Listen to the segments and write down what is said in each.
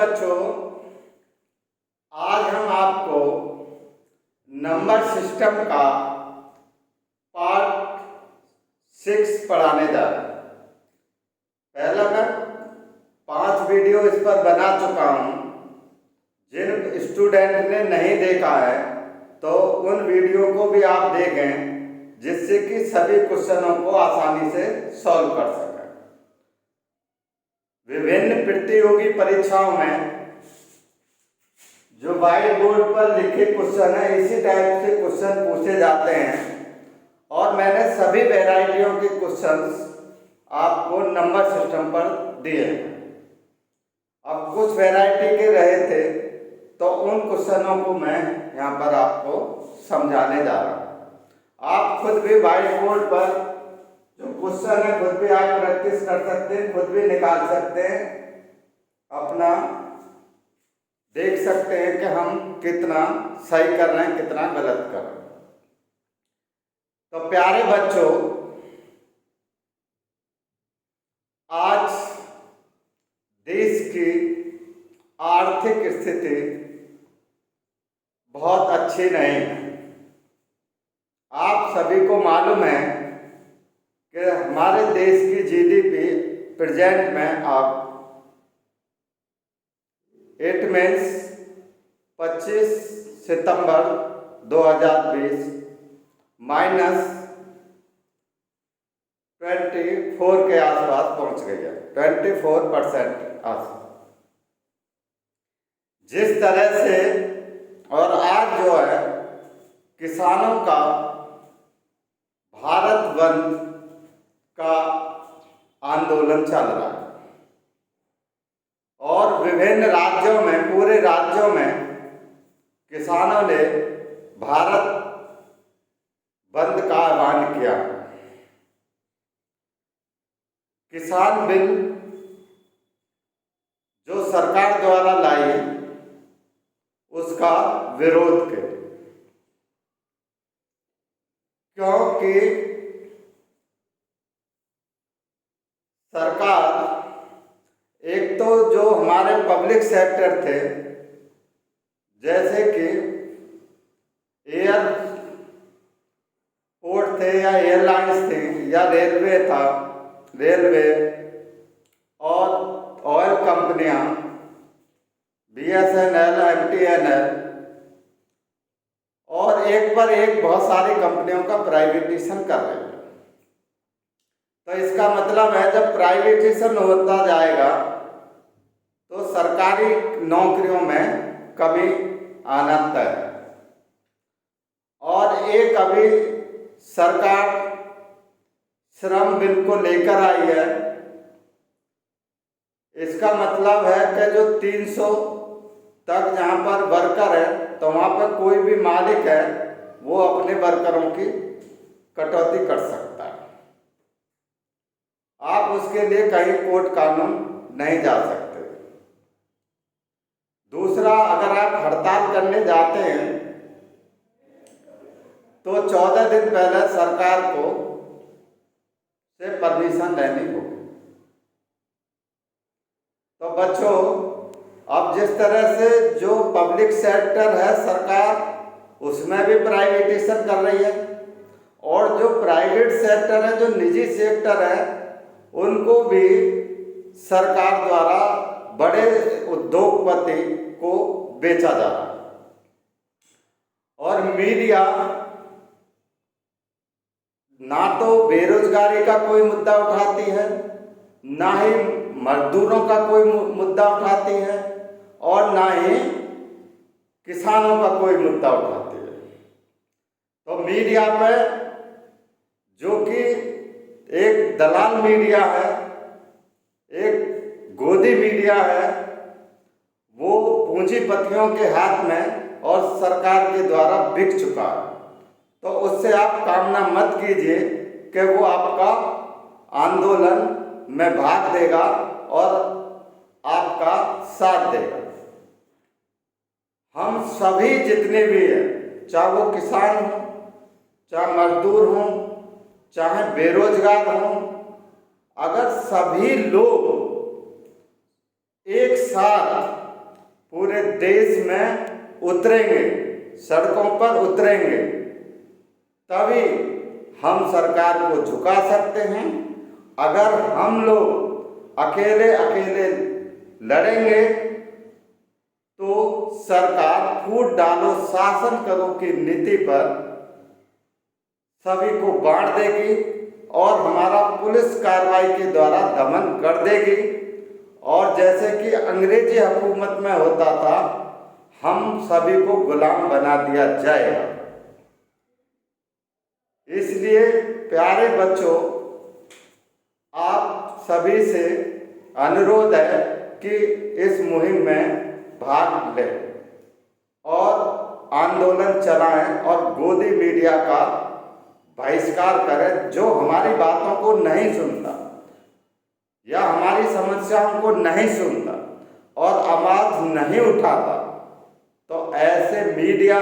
बच्चों, आज हम आपको नंबर सिस्टम का पार्ट 6 पढ़ाने जा रहे हैं। पहला मैं 5 वीडियो इस पर बना चुका हूँ। जिन स्टूडेंट ने नहीं देखा है तो उन वीडियो को भी आप देखें, जिससे कि सभी क्वेश्चनों को आसानी से सॉल्व कर सकें। विभिन्न प्रतियोगी परीक्षाओं में जो व्हाइट बोर्ड पर लिखे क्वेश्चन है, इसी टाइप से क्वेश्चन पूछे जाते हैं और मैंने सभी वैरायटियों के क्वेश्चंस आपको नंबर सिस्टम पर दिए हैं। अब कुछ वैरायटी के रहे थे तो उन क्वेश्चनों को मैं यहाँ पर आपको समझाने जा रहा हूँ। आप खुद भी व्हाइट बोर्ड पर जो क्वेश्चन है खुद भी आप प्रैक्टिस कर सकते हैं, खुद भी निकाल सकते हैं, अपना देख सकते हैं कि हम कितना सही कर रहे हैं, कितना गलत कर रहे हैं। तो प्यारे बच्चों, आज देश की आर्थिक स्थिति बहुत अच्छी नहीं है। आप सभी को मालूम है कि हमारे देश की जीडीपी प्रेजेंट में आप इट मीन्स 25 सितंबर 2020 -24 के आसपास पहुंच गई है, 24% आसपास। जिस तरह से और आज जो है किसानों का भारत बंद का आंदोलन चल रहा है और विभिन्न राज्यों में, पूरे राज्यों में किसानों ने भारत बंद का आह्वान किया। किसान बिल जो सरकार द्वारा लाई उसका विरोध किया, क्योंकि सरकार एक तो जो हमारे पब्लिक सेक्टर थे, जैसे कि एयरपोर्ट थे या एयरलाइंस थी या रेलवे था, रेलवे और ऑयल कंपनियां, BSNL, MTNL और एक पर एक बहुत सारी कंपनियों का प्राइवेटाइजेशन कर रही है। तो इसका मतलब है जब प्राइवेटाइजेशन होता जाएगा तो सरकारी नौकरियों में कमी आना तय है। और एक अभी सरकार श्रम बिल को लेकर आई है। इसका मतलब है कि जो 300 तक जहाँ पर वर्कर है तो वहाँ पर कोई भी मालिक है वो अपने वर्करों की कटौती कर सकता है। आप उसके लिए कहीं कोर्ट कानून नहीं जा सकते। दूसरा, अगर आप हड़ताल करने जाते हैं तो 14 दिन पहले सरकार को से परमिशन लेनी होगी। तो बच्चों, अब जिस तरह से जो पब्लिक सेक्टर है सरकार उसमें भी प्राइवेटाइजेशन कर रही है और जो प्राइवेट सेक्टर है, जो निजी सेक्टर है, उनको भी सरकार द्वारा बड़े उद्योगपति को बेचा जा रहा है। और मीडिया ना तो बेरोजगारी का कोई मुद्दा उठाती है, ना ही मजदूरों का कोई मुद्दा उठाती है और ना ही किसानों का कोई मुद्दा उठाती है। तो मीडिया पे, जो कि एक दलाल मीडिया है, एक गोदी मीडिया है, वो पूंजीपतियों के हाथ में और सरकार के द्वारा बिक चुका है। तो उससे आप कामना मत कीजिए कि वो आपका आंदोलन में भाग देगा और आपका साथ देगा। हम सभी जितने भी हैं, चाहे वो किसान हों, चाहे मजदूर हों, चाहे बेरोजगार हों, अगर सभी लोग एक साथ पूरे देश में उतरेंगे, सड़कों पर उतरेंगे, तभी हम सरकार को झुका सकते हैं। अगर हम लोग अकेले अकेले लड़ेंगे तो सरकार फूट डालो शासन करो की नीति पर सभी को बांट देगी और हमारा पुलिस कार्रवाई के द्वारा दमन कर देगी। और जैसे कि अंग्रेजी हुकूमत में होता था, हम सभी को गुलाम बना दिया जाएगा। इसलिए प्यारे बच्चों, आप सभी से अनुरोध है कि इस मुहिम में भाग लें और आंदोलन चलाएं और गोदी मीडिया का बहिष्कार करें, जो हमारी बातों को नहीं सुनता या हमारी समस्याओं को नहीं सुनता और आवाज नहीं उठाता। तो ऐसे मीडिया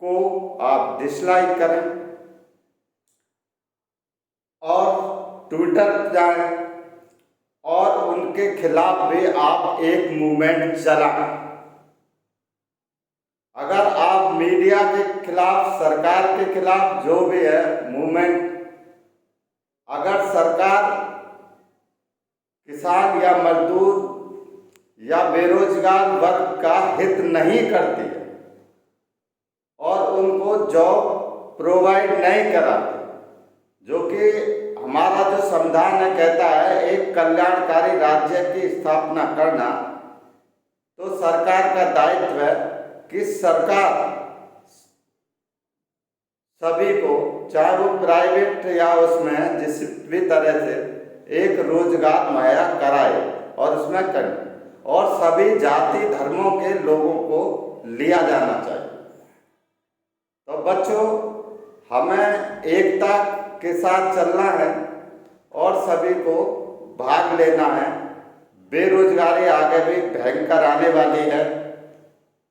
को आप डिसलाइक करें और ट्विटर पर जाएं और उनके खिलाफ भी आप एक मूवमेंट चलाएं। अगर आप मीडिया के खिलाफ, सरकार के खिलाफ जो भी है मूवमेंट, अगर सरकार किसान या मजदूर या बेरोजगार वर्ग का हित नहीं करती है और उनको जॉब प्रोवाइड नहीं कराती, जो कि हमारा जो संविधान है कहता है एक कल्याणकारी राज्य की स्थापना करना, तो सरकार का दायित्व है कि सरकार सभी को, चाहे वो प्राइवेट या उसमें जिस भी तरह से, एक रोजगार मुहैया कराए और उसमें करे और सभी जाति धर्मों के लोगों को लिया जाना चाहिए। तो बच्चों, हमें एकता के साथ चलना है और सभी को भाग लेना है। बेरोजगारी आगे भी भयंकर आने वाली है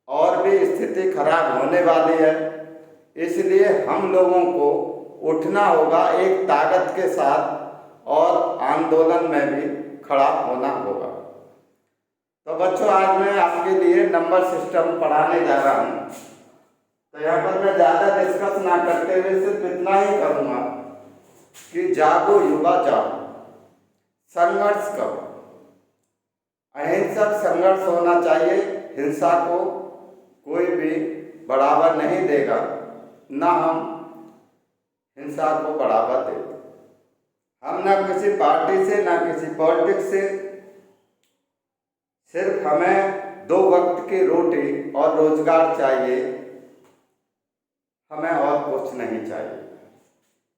और भी स्थिति खराब होने वाली है, इसलिए हम लोगों को उठना होगा एक ताकत के साथ और आंदोलन में भी खड़ा होना होगा। तो बच्चों, आज मैं आपके लिए नंबर सिस्टम पढ़ाने जा रहा हूँ। तो यहाँ पर मैं ज़्यादा डिस्कस ना करते हुए सिर्फ इतना ही करूँगा कि जागो युवा जागो, संघर्ष करो। अहिंसक संघर्ष होना चाहिए, हिंसा को कोई भी बढ़ावा नहीं देगा, ना हम हिंसा को बढ़ावा देते। हम ना किसी पार्टी से, ना किसी पॉलिटिक्स से, सिर्फ हमें 2 वक्त की रोटी और रोजगार चाहिए, हमें और कुछ नहीं चाहिए।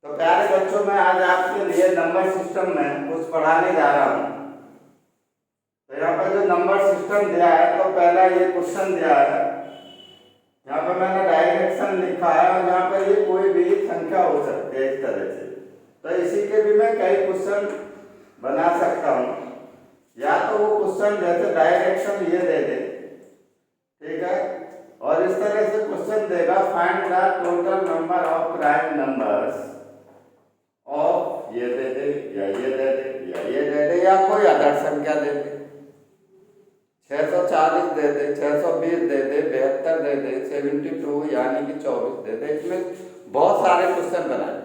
तो प्यारे बच्चों, मैं आज आपके लिए नंबर सिस्टम में कुछ पढ़ाने जा रहा हूँ। तो यहाँ पर जो नंबर सिस्टम दिया है, तो पहला ये क्वेश्चन दिया है, यहाँ पर मैंने डायरेक्शन लिखा है और यहाँ पर ये कोई भी संख्या हो सकती है इस तरह से। तो इसी के भी मैं कई क्वेश्चन बना सकता हूँ, या तो वो क्वेश्चन जैसे डायरेक्शन ये दे दे, ठीक है, और इस तरह से क्वेश्चन देगा find the total number of prime numbers of, ये दे दे या ये दे दे या ये दे दे या कोई अदर संख्या दे दे, 640 दे दे, 620 दे दे, 72 दे दे, 72 यानी कि 24 दे दे। इसमें बहुत सारे क्वेश्चन बनाए।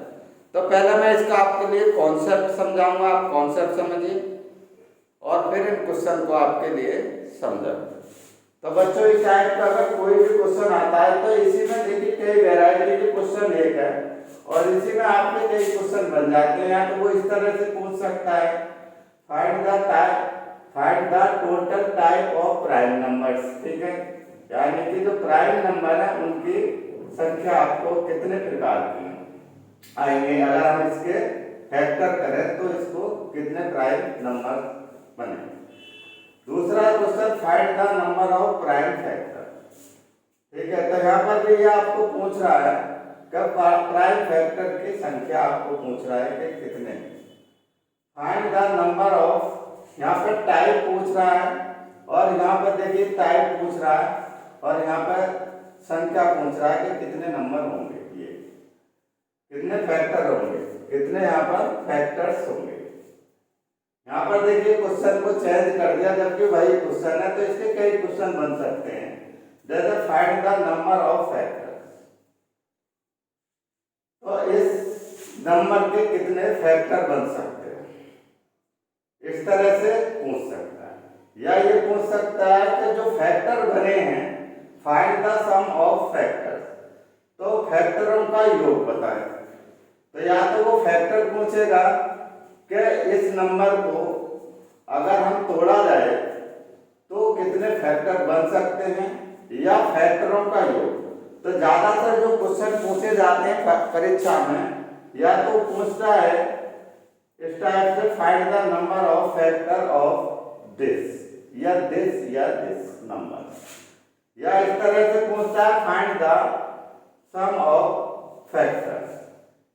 तो पहले मैं इसका आपके लिए कॉन्सेप्ट समझाऊंगा, आप कॉन्सेप्ट समझिए और फिर इन क्वेश्चन को आपके लिए समझाऊंगा। तो बच्चों, इस टाइप का अगर कोई भी क्वेश्चन आता है तो इसी में देखिए कई वैरायटी के क्वेश्चन एक है और इसी में आपके कई क्वेश्चन बन जाते हैं। या तो वो इस तरह से पूछ सकता है find the total type of prime numbers, ठीक है, यानी कि जो प्राइम नंबर है उनकी संख्या आपको कितने प्रकार की आएंगे, अगर हम इसके फैक्टर करें तो इसको कितने प्राइम नंबर बने। दूसरा question find the number of prime factor, ठीक है। तो यहाँ पर भी ये आपको पूछ रहा है कि प्राइम फैक्टर की संख्या आपको पूछ रहा है कि कितने। फाइंड द नंबर ऑफ, यहाँ पर टाइप पूछ रहा है और यहाँ पर देखिए टाइप पूछ रहा है और यहाँ पर संख्या पूछ रहा है कि कितने नंबर होंगे, ये कितने फैक्टर होंगे, कितने यहाँ पर फैक्टर्स होंगे। यहाँ पर देखिए क्वेश्चन को चेंज कर दिया, जबकि वही क्वेश्चन है तो इसके कई क्वेश्चन बन सकते हैं। जैसे find the number of factors, तो इस नंबर के कितने फैक्टर बन सकते हैं, इस तरह से पूछ सकता है। या ये पूछ सकता है कि जो फैक्टर बने हैं, find the sum of factors, तो फैक्टरों का योग बताएं। तो या तो वो फैक्टर पूछेगा कि इस नंबर को अगर हम तोड़ा जाए तो कितने फैक्टर बन सकते हैं, या फैक्टरों का योग। तो ज्यादातर जो क्वेश्चन पूछे जाते हैं परीक्षा में, या तो पूछता है इस टाइप से find the number of factor of this या दिस नंबर, या इस तरह से पूछता है find the sum of factors,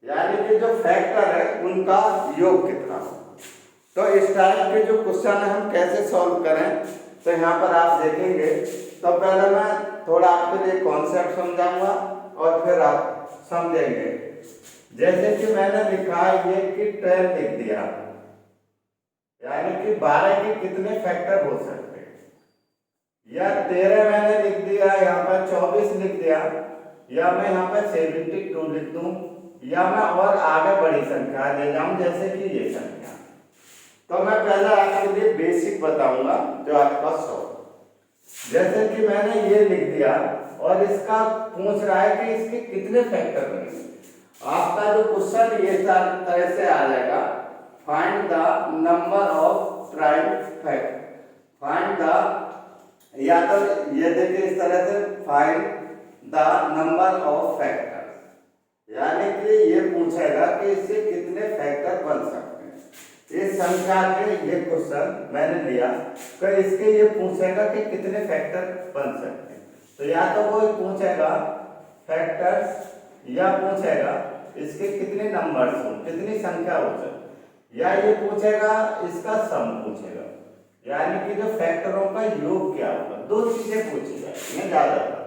यानी कि जो फैक्टर है उनका योग कितना हो। तो इस टाइप के जो क्वेश्चन है हम कैसे सॉल्व करें, तो यहाँ पर आप देखेंगे। तो पहले मैं थोड़ा आपके लिए कॉन्सेप्ट समझाऊंगा और फिर आप समझेंगे। जैसे कि मैंने लिखा ये कि 12 लिख दिया, यानी कि 12 के कितने फैक्टर हो सकते हैं, या 13 मैंने लिख दिया, यहाँ पर 24 लिख दिया, या मैं यहाँ पर 72 लिख दूं, या मैं और आगे बड़ी संख्या ले जाऊं जैसे कि ये संख्या। तो मैं पहले आपके लिए बेसिक बताऊंगा जो आपका सॉल्व। जैसे कि मैंने ये लिख दिया और इसका पूछ रहा है कि इसके कितने फैक्टर बनेंगे। आपका जो क्वेश्चन ये तरह से आ जाएगा, find the number of prime factor, find the, या तो ये देखिए इस तरह से find the number of factor, यानी कि ये पूछेगा कि इससे कितने फैक्टर बन सकते हैं। इस संख्या के ये क्वेश्चन मैंने लिया तो इसके ये पूछेगा कि कितने फैक्टर बन सकते हैं। तो या तो वो पूछेगा फैक्टर्स, या पूछेगा इसके कितने नंबर्स हो, कितनी संख्या हो सकती, या ये पूछेगा इसका सम पूछेगा, यानी कि जो फैक्टरों का योग क्या होगा। दो चीजें पूछी जाएगी ज्यादातर।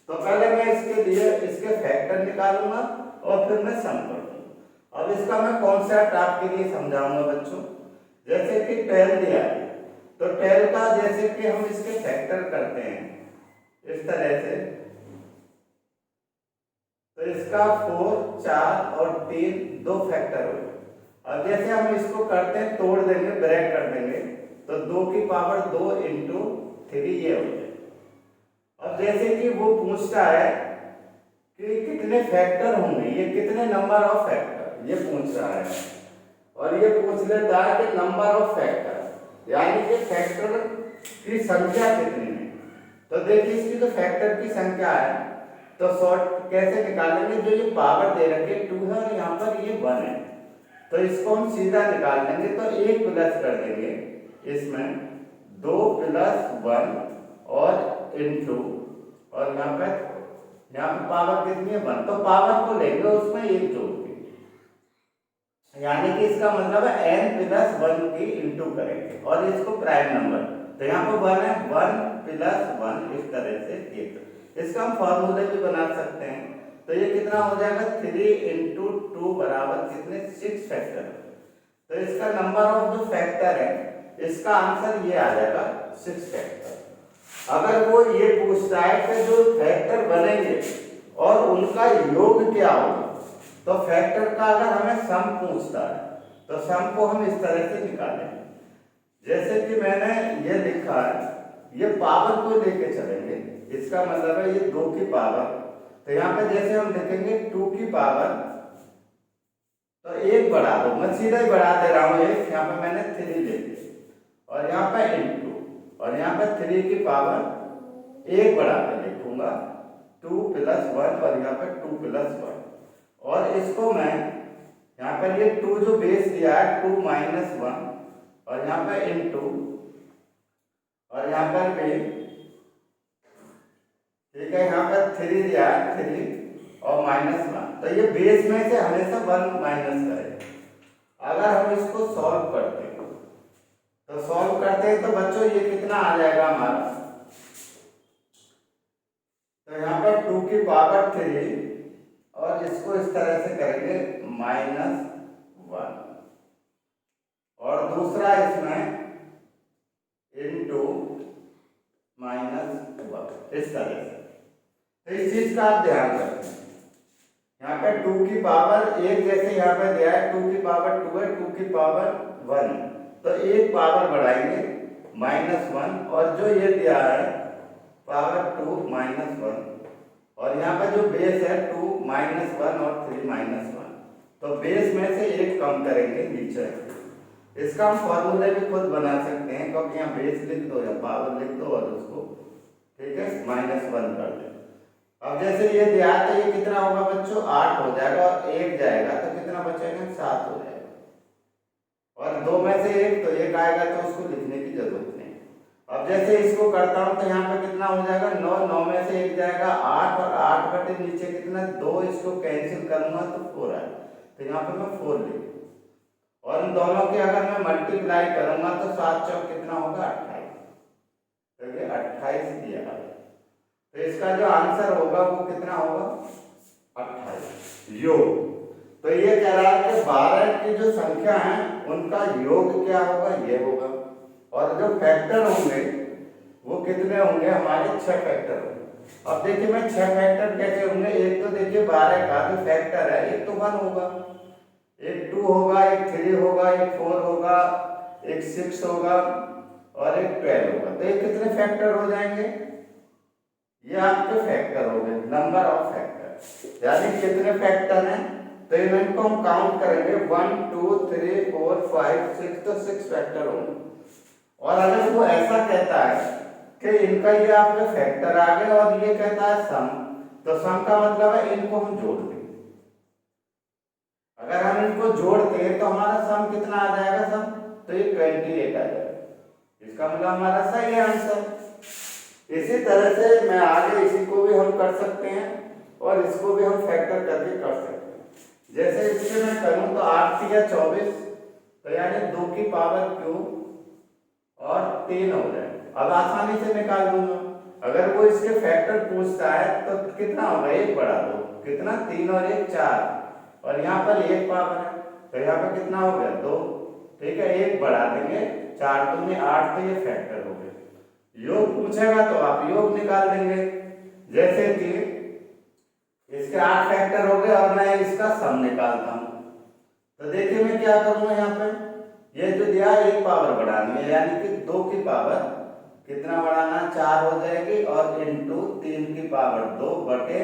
तो पहले मैं इसके लिए इसके फैक्टर निकालूंगा और फिर मैं सम कर दूंगा। अब इसका मैं कॉन्सेप्ट आपके लिए समझाऊंगा बच्चों। जैसे कि 12 दिया है, तो 12 का जैसे कि हम इसके फैक्टर करते हैं इस तरह से, तो इसका 4, 4 और 3 दो फैक्टर हो गए। अब जैसे हम इसको करते हैं, तोड़ देंगे, ब्रेक कर देंगे, तो 2 की पावर 2 इंटू 3 ये हो जाए। अब जैसे कि वो पूछता है कि कितने फैक्टर होंगे, ये कितने नंबर ऑफ फैक्टर ये पूछ रहा है, और ये पूछ लेता है कि नंबर ऑफ फैक्टर, यानी कि फैक्टर की संख्या कितनी है। तो देखिए इसकी जो फैक्टर की संख्या है, तो शॉर्ट कैसे निकालेंगे, जो ये पावर दे रखी है 2 है और यहाँ पर ये 1 है, तो इसको हम सीधा निकाल लेंगे। तो 1 प्लस कर देंगे इसमें 2 + 1 और इनटू, और यहाँ पे पावर कितनी है 1, तो पावर को लेंगे उसमें 1 जोड़ के, यानी कि इसका मतलब है n + 1 की इंटू करेंगे और इसको प्राइम नंबर। तो यहाँ पे 1 है, 1 + 1 इस तरह से 1। इसका हम फॉर्मूले भी बना सकते हैं। तो ये कितना हो जाएगा 3 × 2 बराबर कितने 6 फैक्टर। तो इसका नंबर ऑफ जो फैक्टर है इसका आंसर ये आ जाएगा 6 फैक्टर। अगर वो ये पूछता है कि जो फैक्टर बनेंगे और उनका योग क्या होगा, तो फैक्टर का अगर हमें सम पूछता है तो सम को हम इस तरह से निकालेंगे। जैसे कि मैंने ये लिखा है, ये पावर को लेके चलेंगे, इसका मतलब है ये 2 की पावर। तो यहाँ पे जैसे हम लिखेंगे 2 की पावर, तो 1 बढ़ा दो, मैं सीधा ही बढ़ा दे रहा हूँ, एक यहाँ पे मैंने 3 ले ली और यहाँ पे इंटू, और यहाँ पे 3 की पावर 1 बढ़ा के लिखूंगा 2 + 1 और यहाँ पे 2 + 1, और इसको मैं यहाँ पर ये 2 जो बेस दिया है 2 - 1 और यहाँ पे इंटू, और यहाँ पर भी ठीक है, यहाँ पर 3 दिया है 3 और -1, तो ये बेस में से हमेशा 1 माइनस करें। अगर हम इसको सॉल्व करते हैं तो बच्चों ये कितना आ जाएगा हमारा, तो यहाँ पर 2 की पावर 3 और इसको इस तरह से करेंगे -1 और और दूसरा इसमें इनटू -1 इस तरह से। तो इस चीज का आप ध्यान रखें। यहाँ पे 2 की पावर 1 जैसे यहाँ पे दिया है 2 की पावर 2 है 2 की पावर 1, तो एक पावर बढ़ाएंगे -1 और जो ये दिया है पावर 2 -1 और यहाँ पे जो बेस है 2 -1 और 3 -1, तो बेस में से एक कम करेंगे नीचे। इसका हम फॉर्मूले भी खुद बना सकते हैं क्योंकि यहाँ बेस लिख दो या पावर लिख दो और उसको ठीक है -1 कर दे। अब जैसे ये दिया तो ये कितना होगा बच्चों 8 हो जाएगा और 1 जाएगा तो कितना बचेगा 7 हो जाएगा और 2 में से 1 तो 1 आएगा तो उसको लिखने की जरूरत नहीं। अब जैसे इसको करता हूँ तो यहाँ पे कितना हो जाएगा 9, 9 में से 1 जाएगा 8 और 8 बटे नीचे कितना 2, इसको कैंसिल करूंगा तो 4 आएगा, तो यहाँ पे मैं 4 लिख और इन दोनों के अगर मैं मल्टीप्लाई करूंगा तो 7 चौक कितना होगा 28, तो ये 28 दिया है। तो इसका जो आंसर होगा वो कितना होगा 28 योग। तो ये कह रहा है कि 12 की जो संख्या है उनका योग क्या होगा ये होगा और जो फैक्टर होंगे वो कितने होंगे हमारे 6 फैक्टर होंगे। अब देखिए मैं 6 फैक्टर कैसे होंगे, एक तो देखिए 12 का जो फैक्टर है एक तो 1 होगा, एक 2 होगा, एक 3 होगा, एक 4 होगा, एक 6 होगा और एक 12 होगा। तो ये कितने फैक्टर हो जाएंगे, ये आपके फैक्टर हो गए नंबर ऑफ फैक्टर, यानी कितने फैक्टर हैं। तो इनको हम काउंट करेंगे 1 2 3 4 5 6, तो 6 फैक्टर होंगे। और अगर वो ऐसा कहता है कि इनका ये आपके फैक्टर आ गए और ये कहता है सम, तो सम का मतलब है इनको हम जोड़ देंगे। अगर हम इनको जोड़ते हैं तो हमारा सम कितना आ जाएगा सम, तो ये 28 आ जाएगा, इसका मतलब हमारा सही आंसर। इसी तरह से मैं आगे इसी को भी हम कर सकते हैं और इसको भी हम फैक्टर करके कर सकते हैं। जैसे इसके मैं करूं तो 8 या 24, तो यानी 2 की पावर क्यूब और 3 हो जाए। अब आसानी से निकाल दूंगा। अगर वो इसके फैक्टर पूछता है तो कितना होगा 1 बढ़ा दो, कितना 3 और 1 4 और यहाँ पर 1 पावर है तो यहाँ पर कितना हो गया 2, ठीक है 1 बढ़ा देंगे 4 दूनी 8, तो ये फैक्टर हो गए। योग पूछेगा तो आप योग निकाल देंगे, जैसे कि इसके 8 फैक्टर हो गए और मैं इसका सम निकालता हूं। तो देखिए मैं क्या करूंगा, यहाँ पे ये जो दिया है 1 पावर बढ़ानी है यानी कि 2 की पावर कितना बढ़ाना 4 हो जाएगी और इंटू 3 की पावर 2 बटे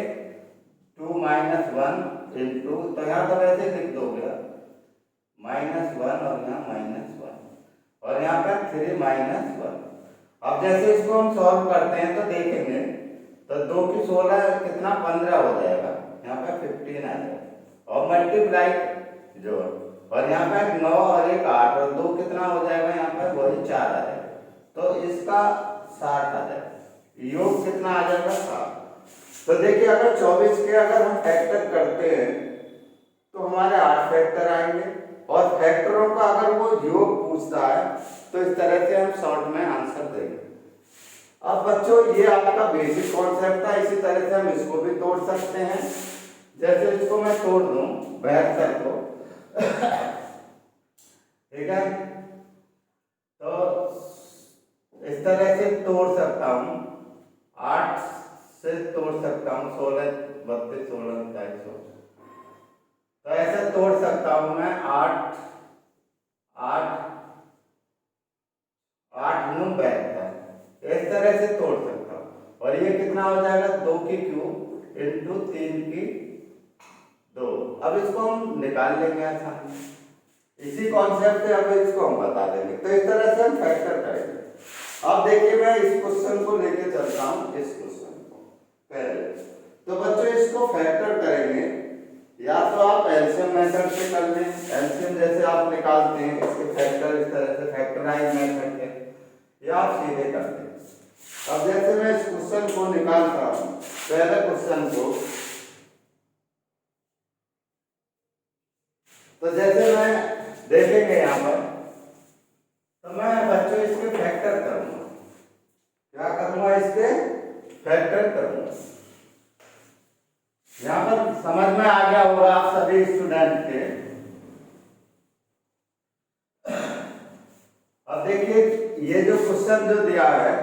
2 -1 इंटू, तो यहाँ तो वैसे लिख दोगे -1 और यहाँ -1 और यहाँ पर 3 -1। अब जैसे इसको हम सॉल्व करते हैं तो देखेंगे तो 2 की 16 कितना 15 हो जाएगा, यहाँ पे 15 आ जाएगा और मल्टीप्लाई जो और यहाँ पे 9 और 1 8 और 2 कितना हो जाएगा यहाँ पे वही 4 आ जाएगा, तो इसका 60 आ जाएगा, योग कितना आ जाएगा 60। तो देखिए अगर 24 के अगर हम फैक्टर करते हैं तो हमारे 8 फैक्टर आएंगे और फैक्टरों का अगर वो योग पूछता है तो इस तरह से हम शॉर्ट में आंसर देंगे। अब बच्चों ये आपका बेसिक कॉन्सेप्ट था, इसी तरह से हम इसको भी तोड़ सकते हैं। जैसे इसको मैं तोड़ दूं 72 को ठीक है, तो इस तरह से तोड़ सकता हूं, 8 से तोड़ सकता हूं 16 32 16 250, तो ऐसे तोड़ सकता हूं मैं 8 8 8 9 72, इस तरह से तोड़ सकता हूं और ये कितना हो जाएगा 2 की क्यूब इंटू 3 की 2। अब इसको हम निकाल लेंगे आसानी, इसी कॉन्सेप्ट से अब इसको हम बता देंगे। तो इस तरह से हम फैक्टर करेंगे। अब देखिए मैं इस क्वेश्चन को लेके चलता हूं, इस क्वेश्चन को पहले। तो बच्चों इसको फैक्टर करेंगे, या तो आप एलसीएम मेथड से कर लें, एलसीएम जैसे आप निकालते हैं इसके फैक्टर इस तरह से फैक्टराइज मेथड के, या आप सीधे करते हैं। अब जैसे मैं इस क्वेश्चन को निकालता हूं, पहले क्वेश्चन को, तो जैसे मैं देखेंगे यहाँ पर, तो मैं बच्चों इसके फैक्टर करूंगा, क्या करूंगा इसके फैक्टर करूंगा। यहाँ पर समझ में आ गया होगा आप सभी स्टूडेंट के। देखिए ये जो क्वेश्चन जो दिया है,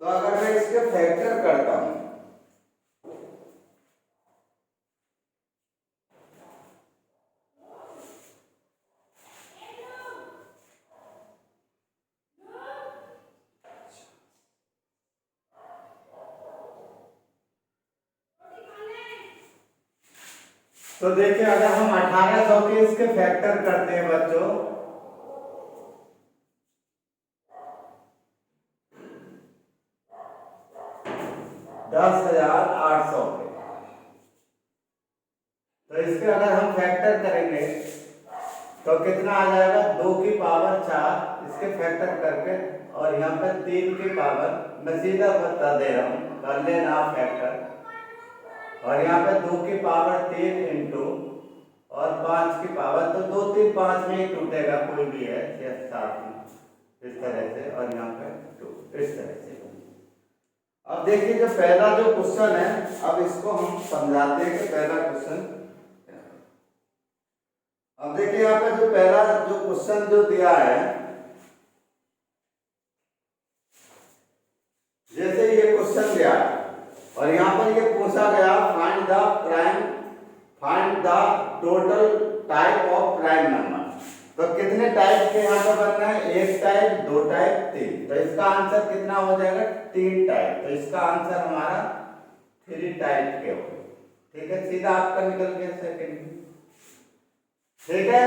तो अगर मैं इसके फैक्टर करता हूं, तो देखिए अगर हम 1800 के इसके फैक्टर करते हैं बच्चों, $10,800 के, तो इसके अगर हम फैक्टर करेंगे तो कितना आ जाएगा, 2 की पावर 4 इसके फैक्टर करके, और यहाँ पे 3 की पावर, मैं सीधा बता दे रहा हूँ, कर लेना फैक्टर, और यहाँ पे 2 की पावर 3 इंटू और 5 की पावर, तो 2 3 5 में ही टूटेगा, कोई भी है 6 7 में, इस तरह से, और यहाँ पे 2 इस तरह से। अब देखिए जो पहला जो क्वेश्चन है, अब इसको हम समझाते हैं कि पहला क्वेश्चन। अब देखिए यहाँ पे जो पहला जो क्वेश्चन जो दिया है, जैसे ये क्वेश्चन दिया है और यहाँ पर ये पूछा गया find the total type of prime number, तो कितने टाइप के यहाँ पर बनना है, 1 टाइप 2 टाइप 3, तो इसका आंसर कितना हो जाएगा, 3 टाइप, तो इसका आंसर हमारा 3 टाइप के हो। ठीक है, सीधा आपका निकल गया सेकंड। ठीक है,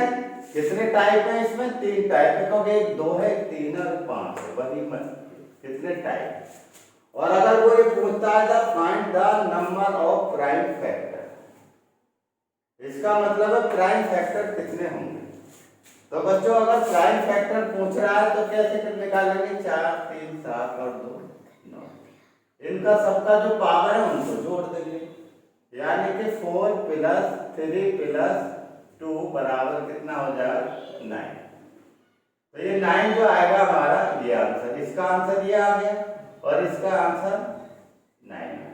कितने टाइप है इसमें, 3 टाइप है, क्योंकि 1 2 है 3 और 5 है, वही कितने टाइप। और अगर वो ये पूछता है find the number of prime factor, इसका मतलब है प्राइम फैक्टर कितने होंगे। तो बच्चों अगर प्राइम फैक्टर पूछ रहा है तो कैसे कर निकालेंगे, 4 3 7 और 2 9, इनका सबका जो पावर है उनको जोड़ देंगे, यानी कि 4 + 3 + 2 बराबर कितना हो जाएगा, 9। तो ये 9 जो आएगा हमारा, ये आंसर, इसका आंसर ये आ गया और इसका आंसर 9 है।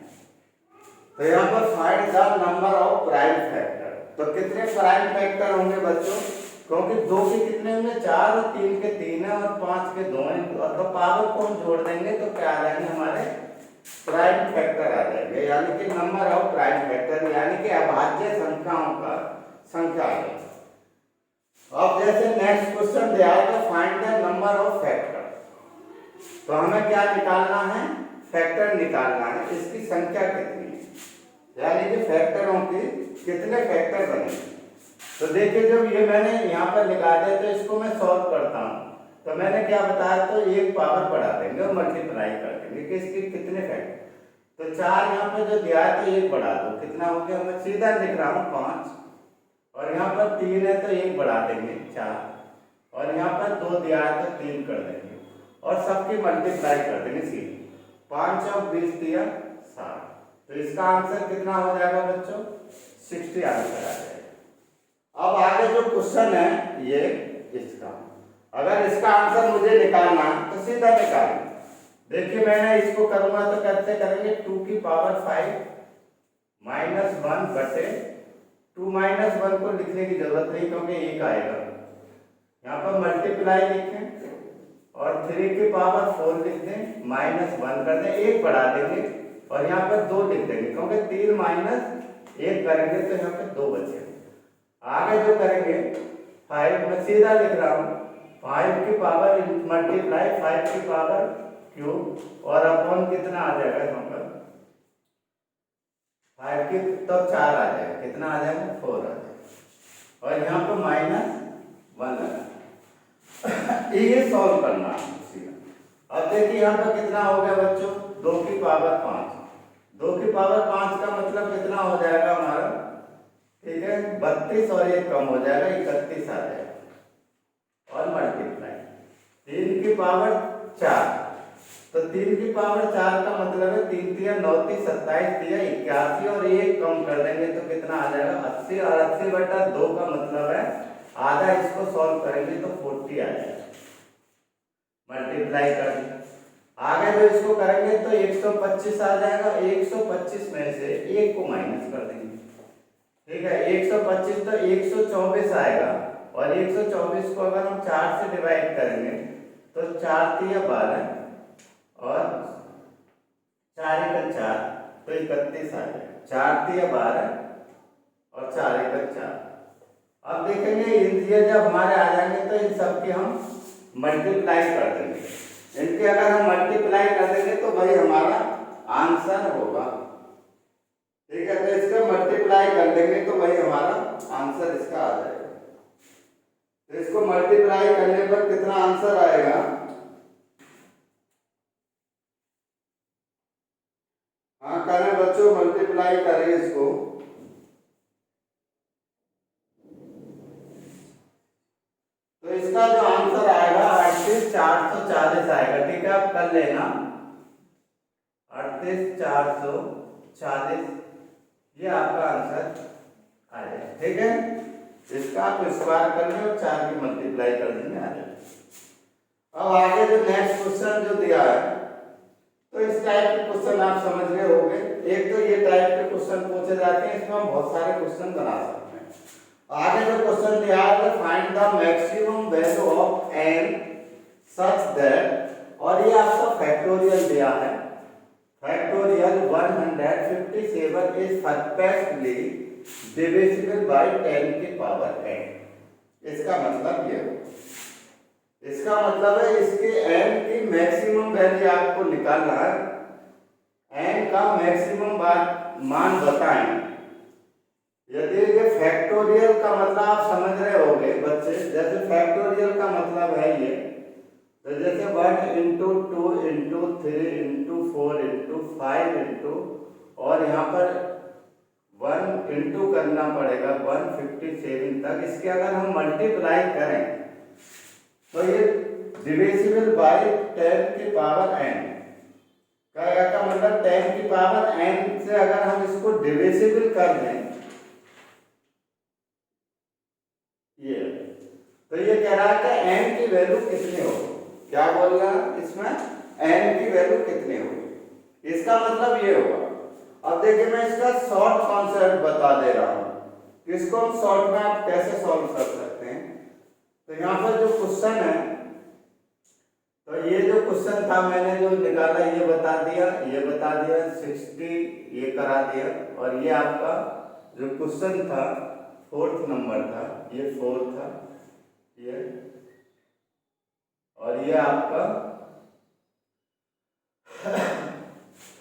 तो यहाँ पर find the number of prime factor, तो कितने प्राइम फैक्टर होंगे बच्चों, क्योंकि 2 के कितने होंगे, 4 और 3 के 3 है और 5 के 2 हैं, तो पावर को हम जोड़ देंगे तो क्या आ जाएंगे, हमारे प्राइम फैक्टर आ जाएंगे, यानी कि नंबर ऑफ प्राइम फैक्टर, यानी कि अभाज्य संख्याओं का संख्या है। अब जैसे नेक्स्ट क्वेश्चन दिया है तो find the number of factor, तो हमें क्या निकालना है, फैक्टर निकालना है, इसकी संख्या कितनी है, यानी कि फैक्टरों की कितने फैक्टर बनेंगे। तो देखिए जब ये मैंने यहाँ पर लिखा दिया, तो इसको मैं सॉल्व करता हूँ, तो मैंने क्या बताया, तो 1 पावर बढ़ा देंगे और मल्टीप्लाई कर देंगे कि इसके कितने फैक्टर, तो 4 यहाँ पर जो दिया है तो 1 बढ़ा दो, कितना हो गया, मैं सीधा लिख रहा हूँ 5, और यहाँ पर 3 है तो 1 बढ़ा देंगे 4, और यहाँ पर 2 दिया है तो 3 कर देंगे, और सबकी मल्टीप्लाई कर देंगे सीधे, 5 और 20 दिया 60, तो इसका आंसर कितना हो जाएगा बच्चों, 60 आंसर आ जाएगा। अब आगे जो क्वेश्चन है ये इसका, अगर इसका आंसर मुझे निकालना तो सीधा निकालें। देखिए मैंने इसको करूंगा तो कैसे करेंगे, 2 की पावर 5 -1 बटे 2 -1 को लिखने की जरूरत नहीं क्योंकि 1 आएगा, यहाँ पर मल्टीप्लाई लिखें और 3 की पावर 4 लिख दें, -1 कर दें, 1 बढ़ा देंगे और यहाँ पर 2 लिख देंगे, क्योंकि 3 - 1 करेंगे तो यहाँ पे 2 बचेगा। आगे जो करेंगे 5, मैं सीधा लिख रहा हूँ, 5 की पावर मल्टीप्लाई 5 की पावर क्यूब, और अपॉन कितना आ जाएगा यहाँ पर, 5 की तो 4 आ जाएगा, कितना आ जाएगा 4 आ जाएगा, और यहाँ पर -1 लगा। ये सॉल्व करना है। अब देखिए यहाँ पर कितना हो गया बच्चों, 2 की पावर 5, 2 की पावर 5 का मतलब कितना हो जाएगा हमारा, ठीक है 32, और 1 कम हो जाएगा 31 आ जाएगा, और मल्टीप्लाई 3 की पावर 4, तो 3 की पावर 4 का मतलब है 3 × 9 = 27 × 81, और 1 कम कर देंगे तो कितना आ जाएगा 80, और 80/2 का मतलब है आधा, इसको सॉल्व करेंगे तो 40 आ जाएगा, मल्टीप्लाई कर दें। आगे जो इसको करेंगे तो 125 आ जाएगा, 125 में से 1 को माइनस कर देंगे, ठीक है 125 तो 124 आएगा, और 124 को अगर हम 4 से डिवाइड करेंगे तो 4 तिया 12 और 4 एकड़ 4 तो 31 आ जाएगा। 4 तिया 12 और 4 एकड़ 4। अब देखेंगे ये जब हमारे आ जाएंगे तो इन सब की हम मल्टीप्लाई कर देंगे। इनके अगर हम मल्टीप्लाई कर देंगे तो वही हमारा आंसर होगा। ठीक है, तो इसका मल्टीप्लाई कर देंगे तो वही हमारा आंसर इसका आ जाएगा। तो इसको मल्टीप्लाई करने पर कितना आंसर आएगा? हाँ करें बच्चों, मल्टीप्लाई करें इसको। तो इसका जो आंसर आएगा 38,440 आएगा। ठीक है, आप कर लेना 38,440 ये आपका आंसर आएगा। ठीक है, इसका आप स्क्वायर कर लें और 4 की मल्टीप्लाई कर देंगे आ जाएगा। अब आगे जो नेक्स्ट क्वेश्चन जो दिया है तो इस टाइप के क्वेश्चन आप समझ गए होंगे। एक तो ये टाइप के क्वेश्चन पूछे जाते हैं, इसमें हम बहुत सारे क्वेश्चन बना सकते हैं। आगे जो क्वेश्चन दिया है find the maximum value of n such that, और ये आपका फैक्टोरियल दिया है। Factorial 157 is perfectly divisible by 10 की पावर n। इसका मतलब ये हो, इसका मतलब है इसके n की मैक्सिमम वैल्यू आपको निकालना है। n का मैक्सिमम मान बताएं। यदि ये फैक्टोरियल का मतलब आप समझ रहे होंगे बच्चे, जैसे फैक्टोरियल का मतलब है ये, तो जैसे 1 into 2 into 3 into 4 into 5 into, और यहाँ पर 1 इंटू करना पड़ेगा 157 तक। इसके अगर हम मल्टीप्लाई करें तो ये डिविजिबल बाय 10 की पावर n का मतलब 10 की पावर n से अगर हम इसको डिविजिबल कर दें ये, तो ये कह रहा है कि n की वैल्यू कितनी होगी। क्या बोल रहा है इसमें, n की वैल्यू कितनी होगी, इसका मतलब ये होगा। अब देखिए मैं इसका शॉर्ट कॉन्सेप्ट बता दे रहा हूं, इसको हम शॉर्ट में आप कैसे सॉल्व कर सकते हैं। तो यहाँ पर जो क्वेश्चन है, तो ये जो क्वेश्चन था मैंने जो निकाला ये बता दिया, ये बता दिया 60 ये करा दिया, और ये आपका जो क्वेश्चन था 4th नंबर था, ये 4 था ये, और ये आपका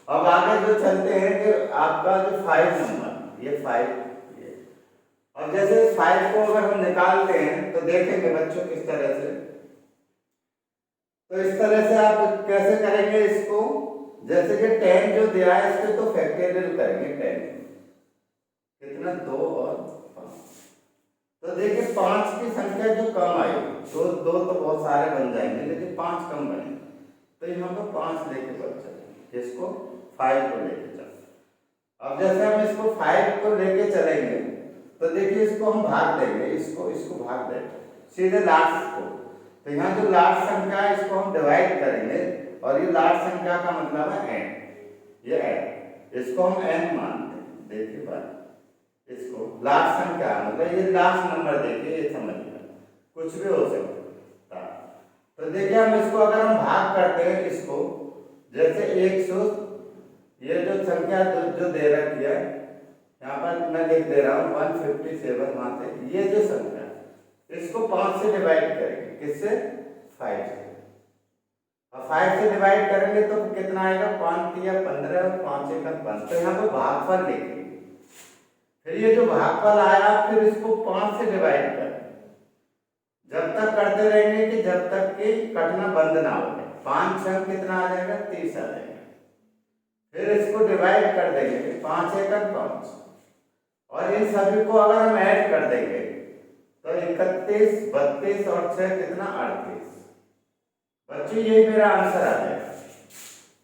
अब आगे जो चलते हैं कि आपका जो 5 नंबर ये 5 ये, अब जैसे 5 को अगर हम निकालते हैं तो देखेंगे बच्चों किस तरह से। तो इस तरह से आप कैसे करेंगे इसको, जैसे कि 10 जो दिया है इसके तो फैक्टोरियल करेंगे 10 कितना 2 और 5। तो देखिए 5 की संख्या जो कम आई, तो 2 तो बहुत सारे बन जाएंगे लेकिन 5 कम बने, तो यहाँ पर 5 लेके बढ़ चलेंगे, इसको 5 को लेके चलेंगे। अब जैसे हम इसको 5 को लेके चलेंगे तो देखिए इसको हम भाग देंगे, इसको भाग देंगे सीधे लास्ट को। तो यहाँ जो लास्ट संख्या है इसको हम डिवाइड करेंगे, और ये लास्ट संख्या का मतलब है n, ये n, इसको हम n मानते हैं। देखिए बात, इसको लास्ट संख्या मतलब ये लास्ट नंबर देखिए, ये समझिए कुछ भी हो सकता है। तो देखिए हम इसको अगर हम भाग करते हैं इसको, जैसे 100 ये जो संख्या जो दे रखी है यहाँ पर मैं लिख दे रहा हूँ 157, वहां से ये जो संख्या इसको 5 से डिवाइड करेंगे, किससे 5 से। अब 5 से डिवाइड करेंगे तो कितना आएगा 5 या 15 और 5 एक 5, तो यहाँ पे भागफल लिखेंगे। फिर ये जो भागफल आया फिर इसको 5 से डिवाइड करें, जब तक करते रहेंगे कि जब तक कि कटना बंद ना हो जाए। 5 6 कितना आ जाएगा 30 आ जाएगा। फिर इसको डिवाइड कर देंगे 5 एक 5, और इन सभी को अगर हम ऐड कर देंगे तो 31 32 और 6 कितना 38। बच्चों यही मेरा आंसर आ जाएगा,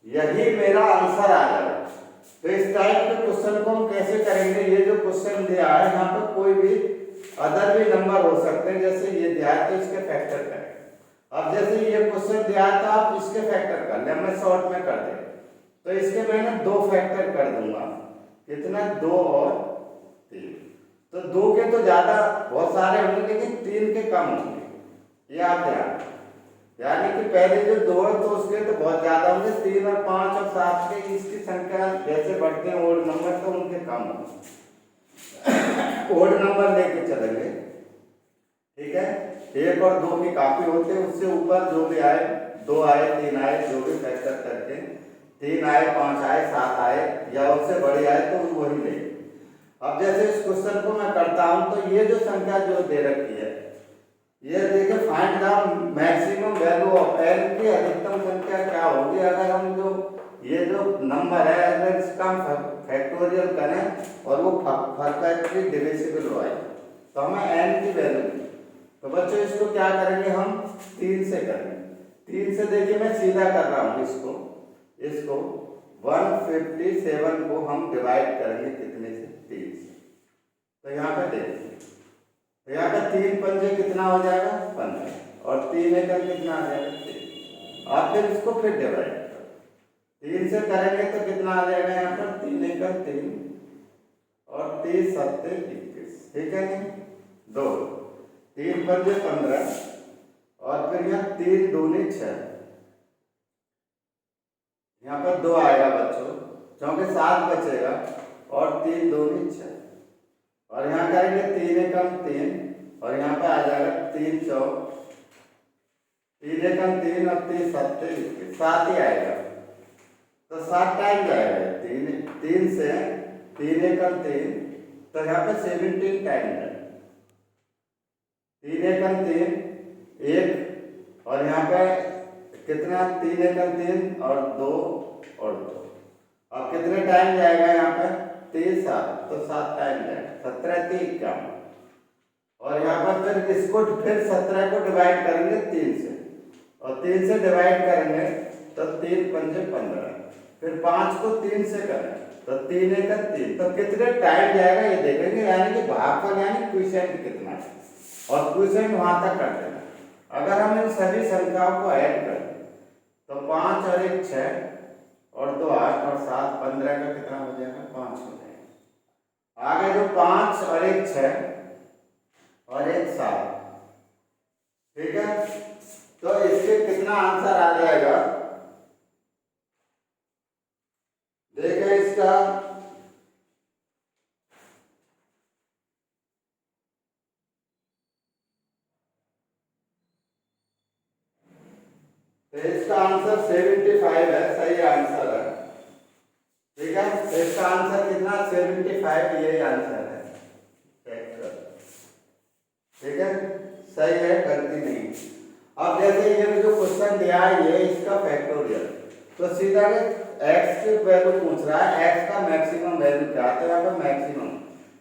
यही मेरा आंसर आ जाएगा। तो इस टाइप के क्वेश्चन को हम कैसे करेंगे, ये जो क्वेश्चन दिया है यहाँ पर कोई भी अदर भी नंबर हो सकते हैं, जैसे ये दिया है तो इसके फैक्टर करें। अब जैसे ये क्वेश्चन दिया है तो आप इसके फैक्टर कर लें, मैं शॉर्ट में कर दे, तो इसके मैंने 2 फैक्टर कर दूंगा, कितना 2 और 3। तो 2 के तो ज्यादा बहुत सारे होंगे लेकिन 3 के कम होंगे, ये आप ध्यान। यानी कि पहले जो 2 है तो उसके तो बहुत ज्यादा होंगे, 3 और 5 और 7 के इसकी संख्या जैसे बढ़ते हैं ओड नंबर तो उनके कम होंगे। ओड नंबर लेके चलेंगे, ठीक है। 1 और 2 की काफी होते हैं, उससे ऊपर जो भी आए, 2 आए 3 आए जो भी फैक्टर करके 3 आए 5 आए 7 आए या उससे बड़ी आए तो वही ले। अब जैसे इस क्वेश्चन को मैं करता हूं तो ये जो संख्या जो दे रखी है, ये देखिए find the maximum value of N की अधिकतम संख्या क्या होगी अगर हम जो ये जो नंबर है अगर इसका फैक्टोरियल करें और वो परफेक्टली डिविजिबल हो तो हमें एन की वैल्यू। तो बच्चों इसको क्या करेंगे हम 3 से करेंगे। 3 से देखिए मैं सीधा कर रहा हूँ इसको 157 को हम डिवाइड करेंगे कितने से 3 से। तो यहाँ पे देखिए तो यहाँ पे 3 पंजे कितना हो जाएगा 15 और 3 एकम कितना आ जाएगा 3। आप फिर इसको फिर डिवाइड करो 3 से करेंगे तो कितना आ जाएगा यहाँ पर 3 एकम 3 और 3 सत्ते 21, ठीक है नहीं 2 3 पंजे 15 और फिर यहाँ 3 दूनी 6, यहाँ पर 2 आएगा बच्चों क्योंकि 7 बचेगा और 3 दूनी 6 और यहाँ करेंगे 3 एकम 3 और यहाँ पे आ जाएगा 3 चौक 3 एकम 3 और 3 सत्ते 7 ही आएगा तो 7 टाइम जाएगा 3 से 3 एकम 3 तो यहाँ पे 17 टाइम जाएगा 3 एकम 3 1 और यहाँ पे कितना 3 एकम 3 और 2 और 2। अब कितने टाइम जाएगा यहाँ पे 3 7 तो 7 टाइम जाएगा 17 3 51 और यहाँ पर फिर इसको फिर 17 को डिवाइड करेंगे 3 से और 3 से डिवाइड करेंगे तो 3 पंजे 15 फिर 5 को 3 से करें तो 3 एकम 3 तो कितने टाइम जाएगा ये देखेंगे यानी कि भागफल यानी क्वोशिएंट कितना है और क्वोशिएंट वहां तक कर देना। अगर हम इन सभी संख्याओं को ऐड करें तो 5 और 1 6 और 2 8 और 7 15 का कितना हो जाएगा 5 हो जाएगा। आगे जो 5 और 1 6 और 1 7, ठीक है। तो इसके कितना आंसर आ जाएगा देखिए इसका तो इसका आंसर 75 है, सही आंसर है, ठीक है। तो इसका आंसर कितना 75 यही आंसर है, ठीक है सही है गलती नहीं। अब जैसे ये जो क्वेश्चन दिया है ये इसका फैक्टोरियल तो सीधा x की वैल्यू पूछ रहा है x का मैक्सिमम वैल्यू क्या है तो यहाँ पर मैक्सिमम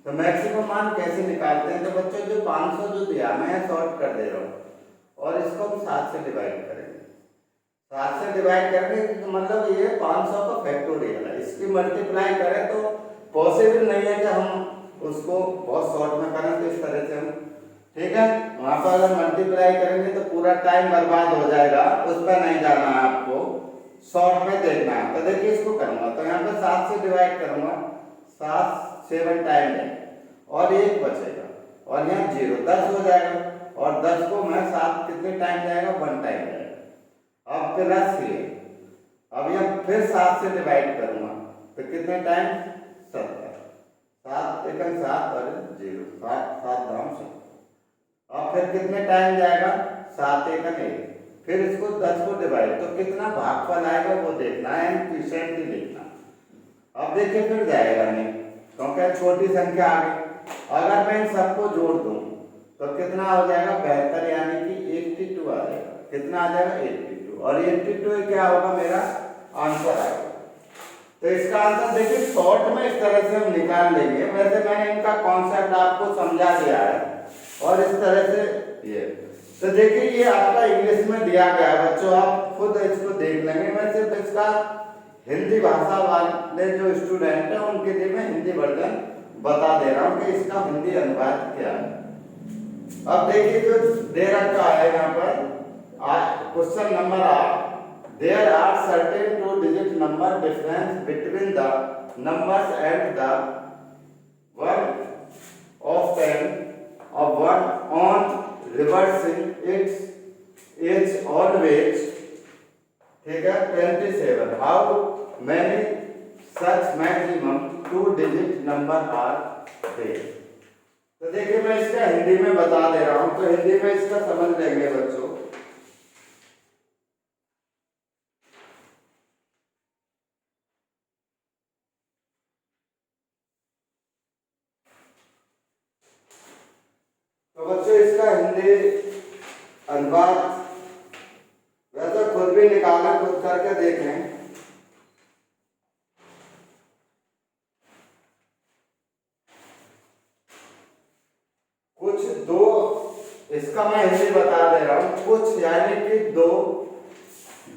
तो मैक्सिमम मान कैसे निकालते हैं तो बच्चों जो 500 जो दिया मैं शॉर्ट कर दे रहा हूँ और इसको हम 7 से डिवाइड करेंगे 7 से डिवाइड करेंगे तो मतलब ये 500 का फैक्टोरियल है। इसकी मल्टीप्लाई करें तो पॉसिबल नहीं है कि हम उसको बहुत शॉर्ट में करें तो इस तरह से हम, ठीक है। वहां पर अगर मल्टीप्लाई करेंगे तो पूरा टाइम बर्बाद हो जाएगा, उस पर नहीं जाना है आपको, शॉर्ट में देखना है। तो देखिए इसको करूंगा तो यहाँ पे 7 से डिवाइड करूंगा 7 7 टाइम है और 1 बचेगा और यहाँ 0 10 हो जाएगा और 10 को मैं 7 कितने टाइम जाएगा 1 टाइम जाएगा। अब प्लस ये अब यहाँ फिर 7 से डिवाइड करूंगा तो कितने टाइम 70 7 एकम 7 और 0 7 7 दाम 7 और फिर कितने टाइम जाएगा 7 एकम 1 फिर इसको 10 को डिवाइड तो कितना भागफल आएगा वो देखना है एंड क्वोशिएंट ही लिखना। अब देखिए फिर जाएगा नहीं क्योंकि छोटी संख्या आ गई। अगर मैं इन सबको जोड़ दूं तो कितना हो जाएगा 72 यानी कि 82 आ जाएगा। कितना आ जाएगा 82 और 82 क्या होगा मेरा आंसर आएगा। तो इसका आंसर देखिए शॉर्ट में इस तरह से हम निकाल लेंगे। वैसे मैंने इनका कॉन्सेप्ट आपको समझा दिया है और इस तरह से ये तो देखिए ये आपका इंग्लिश में दिया गया है बच्चों, आप खुद इसको देख लेंगे। मैं सिर्फ इसका हिंदी भाषा वाले जो स्टूडेंट है उनके लिए मैं हिंदी वर्जन बता दे रहा हूँ कि इसका हिंदी अनुवाद क्या है। अब देखिए जो दे रखा है यहाँ पर question number 8, there are certain 2 digit number difference between the numbers and the 1 of 10 of 1 on reversing its is always, ठीक है, 27। How many such maximum 2 digit number are there. तो देखिए मैं इसका हिंदी में बता दे रहा हूं, तो हिंदी में इसका समझ लेंगे बच्चों। तो बच्चों इसका हिंदी अनुवाद वैसे खुद भी निकालें, खुद करके देखें। कुछ दो, इसका मैं हिंदी बता दे रहा हूं, कुछ यानी कि 2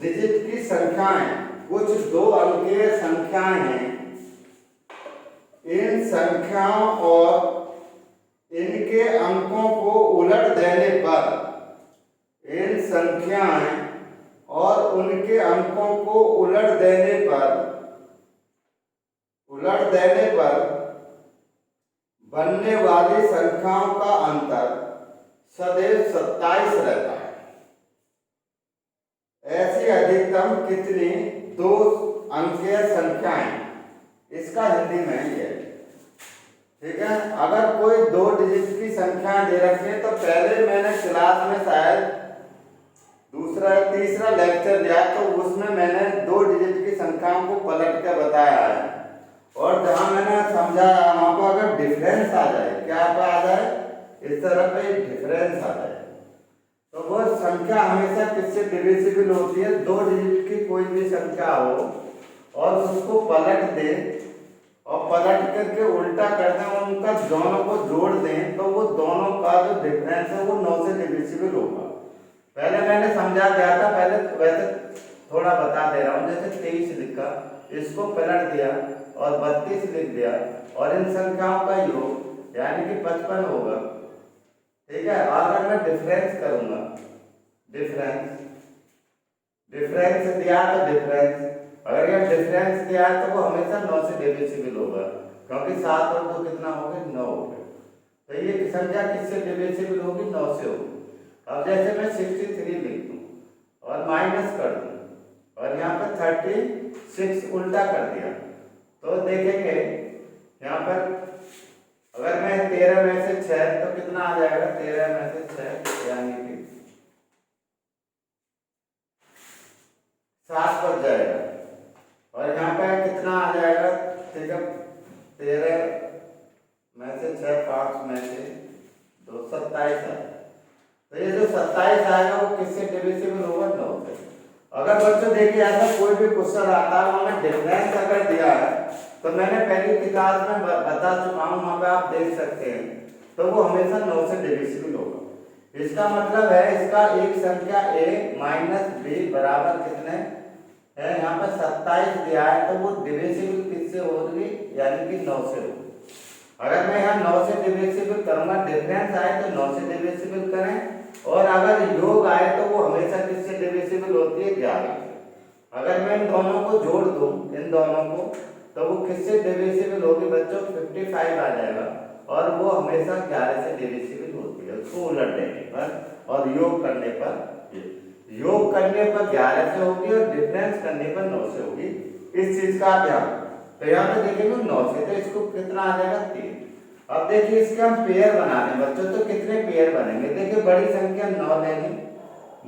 डिजिट की संख्याएं, कुछ 2 अंकीय संख्याएं हैं। इन संख्याओं और इनके अंकों को उलट देने पर, इन संख्याएं और उनके अंकों को उलट देने पर बनने वाली संख्याओं का अंतर सदैव 27 रहता है। ऐसी अधिकतम कितनी 2 अंकीय संख्याएं, इसका हिंदी में ये, ठीक है। अगर कोई 2 डिजिट की संख्या दे रखी है, तो पहले मैंने क्लास में शायद दूसरा तीसरा लेक्चर दिया, तो उसमें मैंने 2 डिजिट की संख्याओं को पलट के बताया है, और जहां मैंने समझाया वहां पर अगर डिफरेंस आ जाए, क्या आ जाए, इस तरह पे डिफरेंस आ जाए, तो वो संख्या हमेशा किससे डिविजिबल होती है, 2 डिजिट की कोई भी संख्या हो और उसको पलट दे और पलट करके उल्टा कर दें, उनका दोनों को जोड़ दें, तो वो दोनों का जो डिफरेंस है वो 9 से डिविजिबल होगा। पहले मैंने समझा दिया था, पहले वैसे थोड़ा बता दे रहा हूँ। जैसे 23 लिखा, इसको पलट दिया और 32 लिख दिया, और इन संख्याओं का योग यानी कि 55 होगा, ठीक है। अगर मैं डिफरेंस करूंगा, डिफरेंस दिया तो डिफरेंस, अगर ये डिफरेंस दिया है तो वो हमेशा 9 से डिविजिबल होगा, क्योंकि 7 और 2 कितना हो गए, 9 हो गए। तो ये संख्या किससे डिविजिबल होगी, 9 से होगी। अब जैसे मैं 63 लिख दूं और माइनस कर दूं, और यहाँ पर 36 उल्टा कर दिया, तो देखेंगे यहाँ पर अगर मैं 13 में से 6, तो कितना आ जाएगा, 13 में से 6 यानी कि 7 बच जाएगा, और यहाँ पर कितना आ जाएगा, ठीक है, 13 में से 6, 5 में से 2, 27 है। तो ये जो 27 आएगा वो किससे डिविजिबल होगा, 9 से। अगर बच्चों देखिए ऐसा कोई भी क्वेश्चन आता है, उन्होंने डिफरेंस अगर दिया है, तो मैंने पहली क्लास में बता चुका हूँ, वहाँ पे आप देख सकते हैं, तो वो हमेशा 9 से डिविजिबल होगा। इसका मतलब है इसका एक संख्या a माइनस b बराबर कितने है, यहाँ पर 27 दिया है, तो वो डिविजिबल किससे होगी, यानी कि 9 से होगी। अगर मैं यहाँ 9 से डिविजिबल करूंगा, डिफरेंस आए तो 9 से डिविजिबल करें, और अगर योग आए तो वो हमेशा किससे डिविजिबल होती है, 11 से। अगर मैं इन दोनों को जोड़ दूं, इन दोनों को, तो वो किससे डिविजिबल होगी बच्चों, 55 आ जाएगा, और वो हमेशा 11 से डिविजिबल होती है, उसको उलट देने पर और योग करने पर, 11 से होगी और डिफरेंस करने पर 9 से होगी। इस चीज का ध्यान, तो यहाँ पे देखेंगे 9 से, तो इसको कितना आ जाएगा, 3। अब देखिए इसके हम पेयर बना रहे हैं बच्चों, तो कितने पेयर बनेंगे, देखिए बड़ी संख्या 9 लेंगे,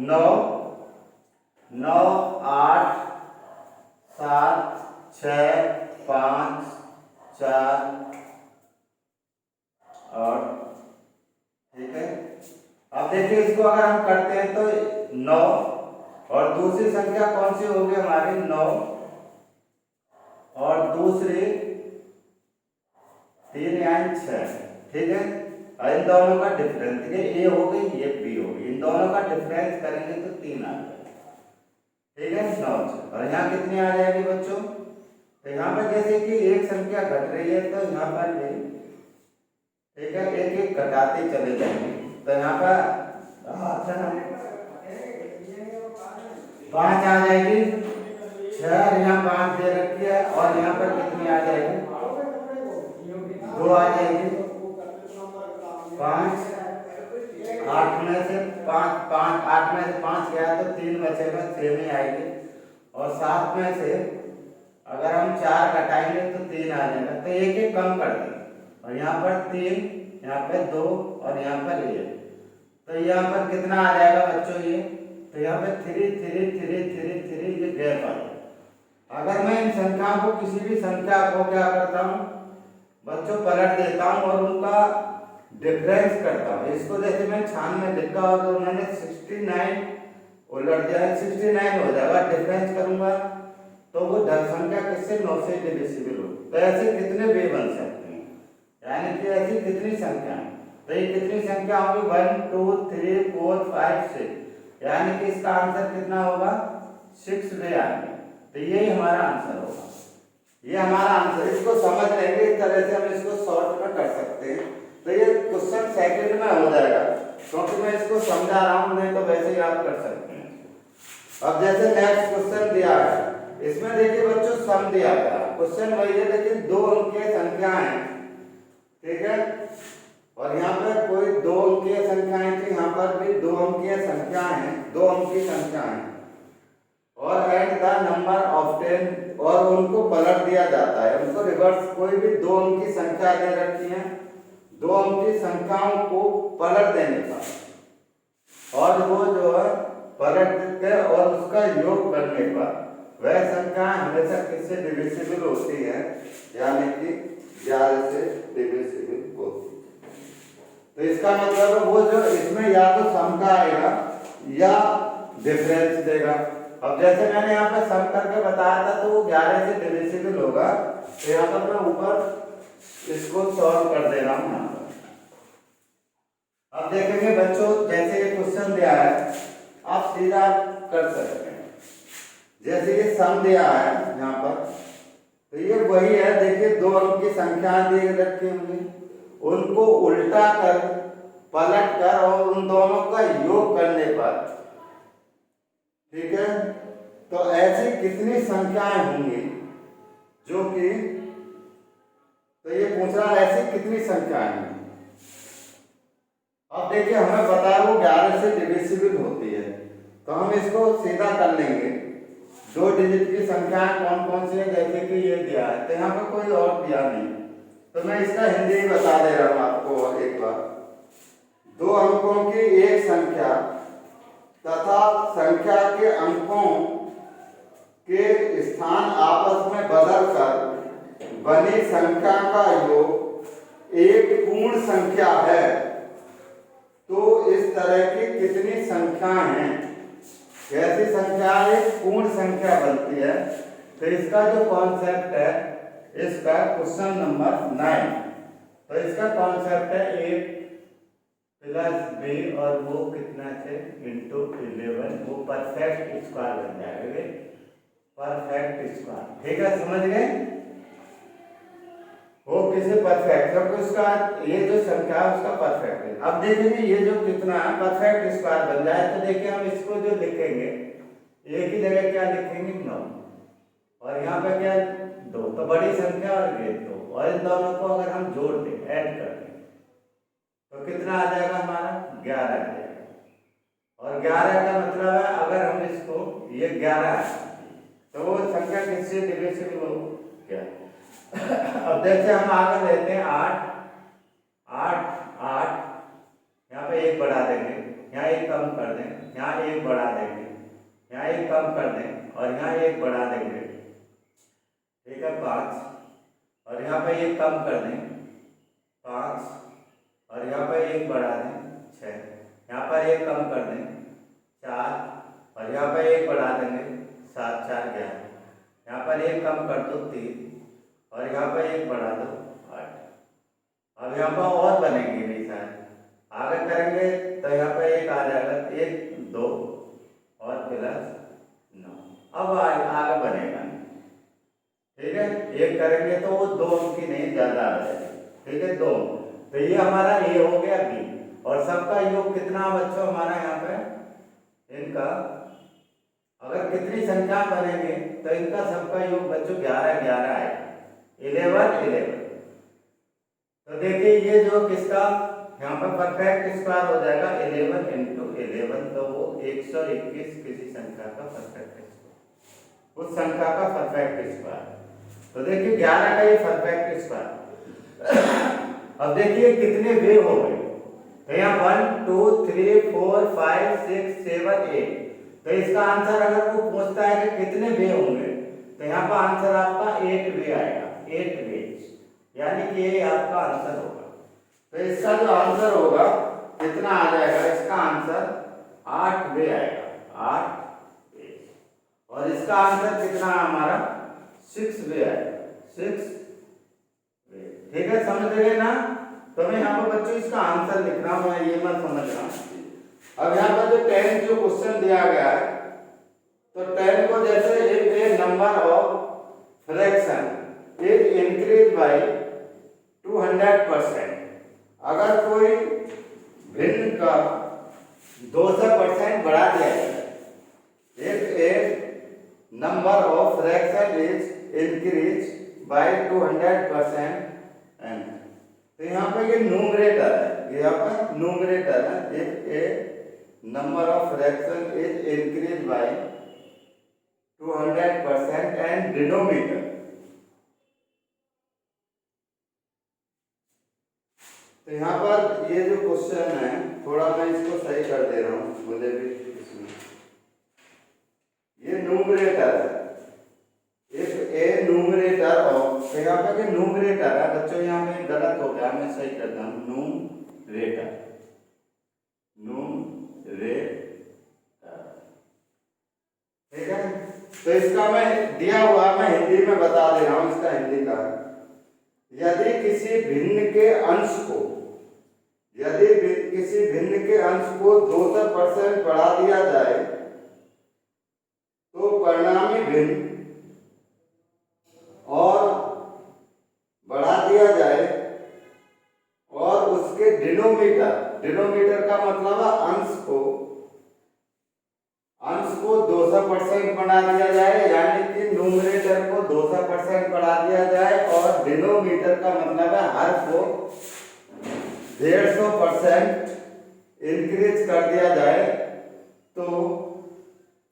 9, 9, 8, 7, 6, 5, 4 और, ठीक है। अब देखिए इसको अगर हम करते हैं तो 9, और दूसरी संख्या कौन सी होगी हमारी, 9, और दूसरी 3 यानी 6, ठीक है। और इन दोनों का डिफरेंस, ठीक है, ए हो गई, ये बी हो गई, इन दोनों का डिफरेंस करेंगे तो 3 आ जाएगा, ठीक है, 9 से। और यहाँ कितनी आ जाएगी बच्चों, तो यहाँ पर जैसे कि एक संख्या घट रही है, तो यहाँ पर भी, ठीक है, एक एक घटाते चले जाएंगे, तो यहाँ पर 5 आ जाएगी, 6 यहाँ 5 दे रखी है, और यहाँ पर कितनी आ जाएगी, 2 आ जाएगी, 5, 8 में से 5 8 में से 5 गया तो 3 बचेगा, 6 में आएगी। और 7 में से अगर हम 4 घटाएंगे तो 3 आ जाएगा, तो एक एक कम कर देंगे। और यहाँ पर 3, यहाँ पे 2 और यहाँ पर 1, तो यहाँ पर कितना आ जाएगा बच्चों ये, तो यहाँ पे 3 3 3 3 3 ये गैप आ जाएगा। अगर मैं इन संख्याओं को किसी भी संख्या को क्या करता हूँ बच्चों पलट देता हूँ और उनका डिफरेंस करता हूँ। इसको जैसे मैं 96 में लिखा हो तो मैंने 69 उलट दिया, 69 हो जाएगा। डिफरेंस करूंगा तो वो धन संख्या किससे 9 से डिविजिबल हो। तो ऐसे कितने वे बन सकते हैं, यानी कि ऐसी कितनी संख्या है, तो ये कितनी संख्या होगी 1 2 3 4 5 6, यानी कि इसका आंसर कितना होगा 6 वे आएंगे। तो यही हमारा आंसर होगा, ये हमारा आंसर। इसको समझ लेंगे, इस तरह से हम इसको शॉर्ट में कर सकते हैं। तो ये क्वेश्चन सेकंड में हो जाएगा क्योंकि मैं इसको समझा रहा हूं, नहीं तो वैसे ही आप कर सकते हैं। अब जैसे नेक्स्ट क्वेश्चन दिया है, इसमें देखिए बच्चों सम दिया गया, क्वेश्चन वही है लेकिन 2 अंकीय संख्या है, ठीक है। और यहाँ पर कोई 2 अंकीय संख्याएं थी, यहाँ पर भी 2 अंकीय संख्या है, 2 अंकीय संख्या है। और एट द नंबर ऑफ 10, और उनको पलट दिया जाता है, उनको रिवर्स, कोई भी 2 अंकीय संख्या दे रखी है, 2 अंकीय संख्याओं को पलट देने का, और वो जो है पलट के और उसका योग करने पर वह संख्या हमेशा किससे डिविजिबल होती है, यानी कि 11 से डिविजिबल होती है। तो इसका मतलब वो जो इसमें या तो सम का आएगा या डिफरेंस देगा। अब जैसे मैंने यहाँ पे सम करके बताया था तो वो 11 से डिविजिबल होगा, तो यहाँ पर मैं ऊपर इसको सॉल्व कर दे रहा हूँ यहाँ पर। अब देखेंगे बच्चों, जैसे ये क्वेश्चन दिया है आप सीधा कर सकते हैं। जैसे ये सम दिया है यहाँ पर, तो ये वही है, देखिए 2 अंक की संख्या दी रखी होंगी, उनको उल्टा कर पलट कर और उन दोनों का योग करने पर, ठीक है। तो ऐसी कितनी संख्याएं होंगी जो कि, तो ये पूछ रहा है ऐसी कितनी संख्याएं होंगी। अब देखिए हमें पता है वो 11 से डिविजिबल होती है, तो हम इसको सीधा कर लेंगे। 2 डिजिट की संख्याएं कौन कौन सी है, जैसे कि ये दिया है, तो यहाँ पर कोई और दिया नहीं, तो मैं इसका हिंदी बता दे रहा हूँ आपको एक बार। 2 अंकों की एक संख्या तथा संख्या के अंकों के स्थान आपस में बदलकर बनी संख्या का योग एक पूर्ण संख्या है। तो इस तरह की कितनी संख्याएं हैं, कैसी संख्या एक पूर्ण संख्या बनती है। तो इसका जो कॉन्सेप्ट है, इसका क्वेश्चन नंबर 9, तो इसका कॉन्सेप्ट है 8 + b और वो कितना थे इंटू 11, वो परफेक्ट स्क्वायर बन जाएगा, परफेक्ट स्क्वायर, ठीक है, समझ गए। वो किसे परफेक्ट, जब उसका ये जो संख्या है उसका परफेक्ट है। अब देखेंगे ये जो कितना परफेक्ट स्क्वायर बन जाए, तो देखिए हम इसको जो लिखेंगे एक ही जगह क्या लिखेंगे 9, और यहाँ पे क्या 2, तो बड़ी संख्या और ये 2, और इन दोनों को अगर हम जोड़ दें, ऐड कर दें, तो कितना आ जाएगा हमारा 11 आ जाएगा। और 11 का मतलब है अगर हम इसको ये 11 है तो वो संख्या किससे डिविजिबल हो क्या। अब जैसे हम आगे लेते हैं 8 8 8, यहाँ पे 1 बढ़ा देंगे, यहाँ 1 कम कर दें, यहाँ 1 बढ़ा देंगे, यहाँ 1 कम कर दें, और यहाँ 1 बढ़ा देंगे, ठीक है 5, और यहाँ पे 1 कम कर दें 5, और यहाँ पर 1 बढ़ा दें 6, यहाँ पर 1 कम कर दें 4, और यहाँ पर 1 बढ़ा देंगे 7 4 11, यहाँ पर 1 कम कर दो 3, और यहाँ पर 1 बढ़ा दो 8। अब यहाँ पर और बनेंगे नहीं शायद, आगे करेंगे तो यहाँ पर 1 आ जाएगा, 1 2 और +9, अब आगे बनेगा, ठीक है। 1 करेंगे तो वो 2 अंक की नहीं ज़्यादा आ जाएगी, ठीक है 2। तो ये हमारा ए हो गया बी, और सबका योग कितना बच्चों हमारा यहाँ पे, इनका अगर कितनी संख्या बनेंगे तो इनका सबका योग बच्चों 11 11 आएगा, 11 11। तो देखिए ये जो किसका यहाँ पर परफेक्ट स्क्वायर हो जाएगा 11 इंटू 11, तो वो 121 किसी संख्या का परफेक्ट स्क्वायर, उस संख्या का परफेक्ट स्क्वायर। तो देखिए 11 का ये परफेक्ट स्क्वायर। अब देखिए कितने वे हो गए, तो यहाँ 1 2 3 4 5 6 7 8, तो इसका आंसर अगर वो पूछता है कि कितने वे होंगे, तो यहाँ पर आंसर आपका 8 वे आएगा, 8 वे, यानी कि ये आपका आंसर होगा। तो इसका जो आंसर होगा कितना आ जाएगा, इसका आंसर 8 वे आएगा, 8 वे। और इसका आंसर कितना हमारा 6 वे आएगा, 6 वे। ठीक है, समझ गए ना। तो मैं यहाँ पर बच्चों इसका आंसर लिख रहा हूँ, ये मत समझना। अब यहाँ पर जो 10 जो क्वेश्चन दिया गया है, तो 10 को जैसे एक number of fraction is increase by 200%, अगर कोई भिन्न का 200% बढ़ा दिया जाए, एक number of fraction is increase by 200%, and तो यहाँ पे ये न्यूमरेटर है, ये यहाँ पर न्यूमरेटर है, एक number of fraction is increase by 200% and denominator, तो यहाँ पर ये जो क्वेश्चन है, थोड़ा मैं इसको सही कर दे रहा हूँ, मुझे भी इसमें ये न्यूमरेटर है, इफ ए न्यूमरेटर ऑफ, तो यहाँ पर न्यूमरेटर है बच्चों, यहाँ पे गलत हो गया, मैं सही करता हूँ, न्यूमरेटर, ठीक है। तो इसका मैं दिया हुआ, मैं हिंदी में बता दे रहा हूँ, इसका हिंदी का, यदि किसी भिन्न के अंश को, यदि किसी भिन्न के अंश को 200% बढ़ा दिया जाए, तो परिणामी भिन्न और बढ़ा दिया जाए, और उसके डिनोमिनेटर का मतलब है अंश को 200% बढ़ा दिया जाए, यानी कि न्यूमरेटर को 200% बढ़ा दिया जाए, और डिनोमिनेटर का मतलब है हर को 150% इंक्रीज कर दिया जाए, तो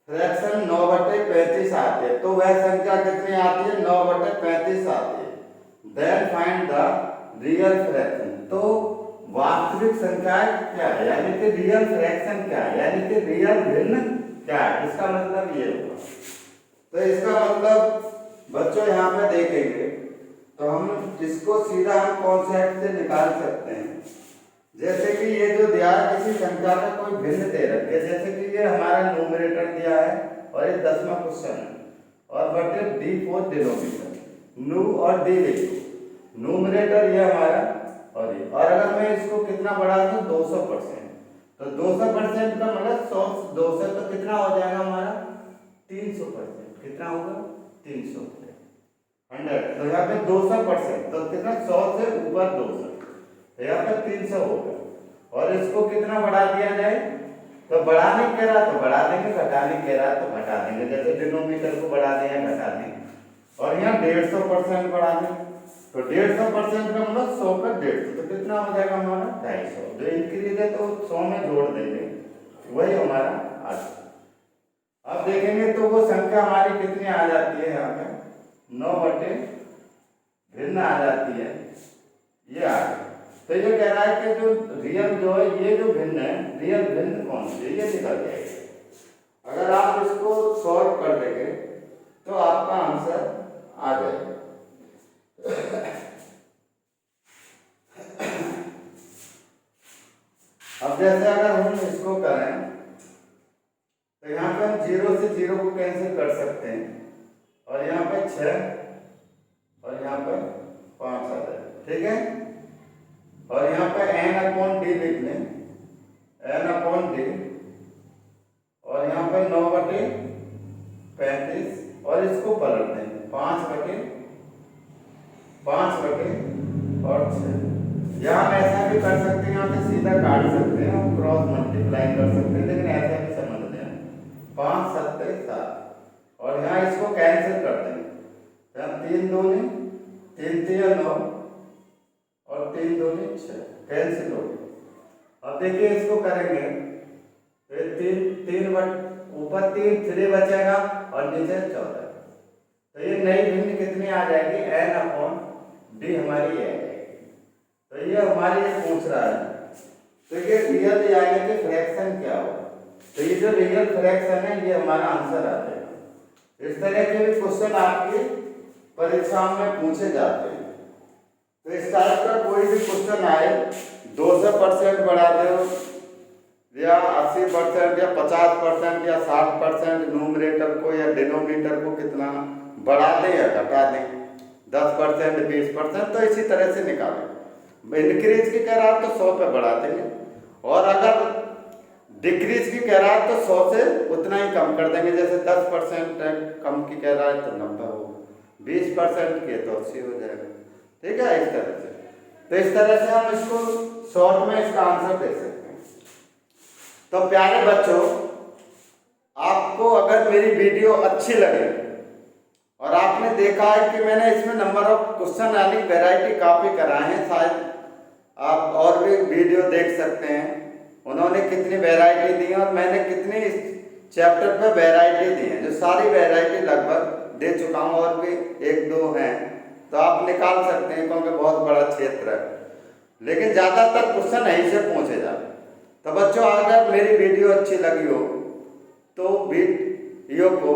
फ्रैक्शन 9/35 आती है। तो वह संख्या कितनी आती है, 9/35 आती है। Then find the real fraction, तो वास्तविक संख्या क्या है, यानी कि रियल फ्रैक्शन क्या है, यानी कि रियल भिन्न क्या है, इसका मतलब ये होगा। तो इसका मतलब बच्चों यहाँ पे देखेंगे, तो हम इसको सीधा हम कॉन्सेप्ट से निकाल सकते हैं। जैसे कि ये जो दिया है, किसी संख्या का कोई भिन्न दे रखे, जैसे कि ये हमारा न्यूमरेटर दिया है, और ये 10वां क्वेश्चन है, और बटे D4 डिनोमिनेटर, न्यू और डी लिखो, न्यूमरेटर ये हमारा, और ये, और अगर मैं इसको कितना बढ़ा दूं 200%, तो 200% का मतलब 100 200 तो कितना हो जाएगा हमारा 300%, कितना होगा 300, 100, तो यहाँ पे 200%, तो कितना 100 से ऊपर 200, तो यहाँ पे 300 होगा। और इसको कितना बढ़ा दिया जाए, तो बढ़ाने कह रहा तो बढ़ा देंगे, घटाने कह रहा तो घटा देंगे, जैसे डिनोमिनेटर को बढ़ा दें या घटा दें, और यहाँ 150% बढ़ा दें, तो 150% का मतलब 100 पर 150, तो कितना हो जाएगा हमारा 250, जो इंक्रीज है तो 100 में जोड़ देंगे, वही हमारा आ जाएगा। अब देखेंगे तो वो संख्या हमारी कितनी आ जाती है, यहाँ पे 9/भिन्न आ जाती है, ये आ गया। तो ये कह रहा है कि जो रियल जो है, ये जो भिन्न है, रियल भिन्न कौन सी है, ये निकल जाएगा। अगर आप इसको सॉल्व कर देंगे तो आपका आंसर आ जाएगा। अब जैसे अगर हम इसको करें, तो यहाँ पे हम 0 से 0 को कैंसिल कर सकते हैं, और यहाँ पे 6 और यहाँ पे 5 आ जाए, ठीक है। और यहाँ पे n/d लिख लें, n/d, और यहाँ पे 9/35, और इसको पलट दें 5/5 और 6। यहाँ हम ऐसा भी कर सकते हैं, यहाँ पे सीधा काट सकते हैं, क्रॉस मल्टीप्लाई कर सकते हैं, लेकिन ऐसा भी समझ लें 5 7 7, और यहाँ इसको कैंसिल कर देंगे, 3 दूनी 3 3 9, और 3 दूनी 6, कैंसिल हो गया। अब देखिए इसको करेंगे तो ये तीन ऊपर 3 बचेगा और नीचे 14। तो ये नई भिन्न कितनी आ जाएगी, n/d हमारी ये आ जाएगी। तो ये हमारी ये पूछ रहा है, तो ये रियल जाएगा कि फ्रैक्शन क्या होगा। तो ये जो रियल फ्रैक्शन है ये हमारा आंसर आ जाएगा। इस तरह के भी क्वेश्चन आपकी परीक्षाओं में पूछे जाते हैं। तो इस टाइप का कोई भी क्वेश्चन आए 200% बढ़ा दो या 80% या 50% या 60% न्यूमरेटर को या डिनोमिनेटर को कितना बढ़ा दें या घटा दें, 10% 20%, तो इसी तरह से निकालें। इंक्रीज की कह रहा तो 100 पे बढ़ा देंगे, और अगर डिक्रीज की कह रहा है तो 100 से उतना ही कम कर देंगे। जैसे 10% कम की कह रहा है तो 90 होगा, 20% की तो 80 हो जाएगा। ठीक है, इस तरह से। तो इस तरह से हम इसको शॉर्ट में इसका आंसर दे सकते हैं। तो प्यारे बच्चों, आपको अगर मेरी वीडियो अच्छी लगे और आपने देखा है कि मैंने इसमें नंबर ऑफ क्वेश्चन यानी वैरायटी काफ़ी कराए हैं, शायद आप और भी वीडियो देख सकते हैं उन्होंने कितनी वैरायटी दी है और मैंने कितनी इस चैप्टर पे वैरायटी दी है। जो सारी वैरायटी लगभग दे चुका हूँ, और भी 1-2 हैं तो आप निकाल सकते हैं, क्योंकि बहुत बड़ा क्षेत्र है, लेकिन ज़्यादातर क्वेश्चन यहीं से पूछे जाते। तो बच्चों, अगर मेरी वीडियो अच्छी लगी हो तो वीडियो को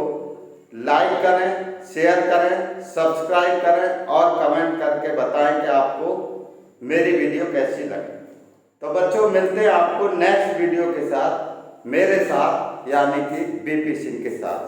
लाइक करें, शेयर करें, सब्सक्राइब करें और कमेंट करके बताएं कि आपको मेरी वीडियो कैसी लगी। तो बच्चों, मिलते हैं आपको नेक्स्ट वीडियो के साथ, मेरे साथ यानी कि BP सिंह के साथ।